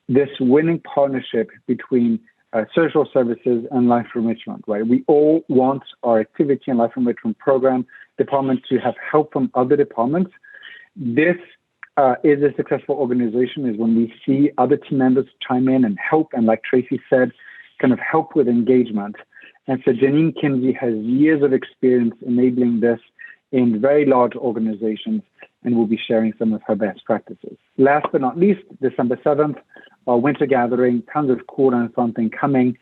this winning partnership between social services and life enrichment, right? We all want our activity and life enrichment program department to have help from other departments. This is a successful organization is when we see other team members chime in and help, and like Traci said, kind of help with engagement. And so Janine Kinsey has years of experience enabling this in very large organizations, and will be sharing some of her best practices. Last but not least, December 7th, our winter gathering, tons of cool and fun things coming.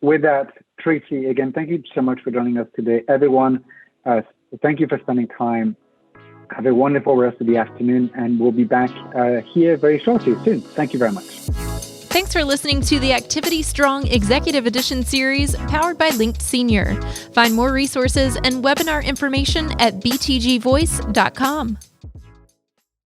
With that, Traci, again, thank you so much for joining us today. Everyone, thank you for spending time. Have a wonderful rest of the afternoon, and we'll be back here very shortly, soon. Thank you very much. Thanks for listening to the Activity Strong Executive Edition series powered by Linked Senior. Find more resources and webinar information at btgvoice.com.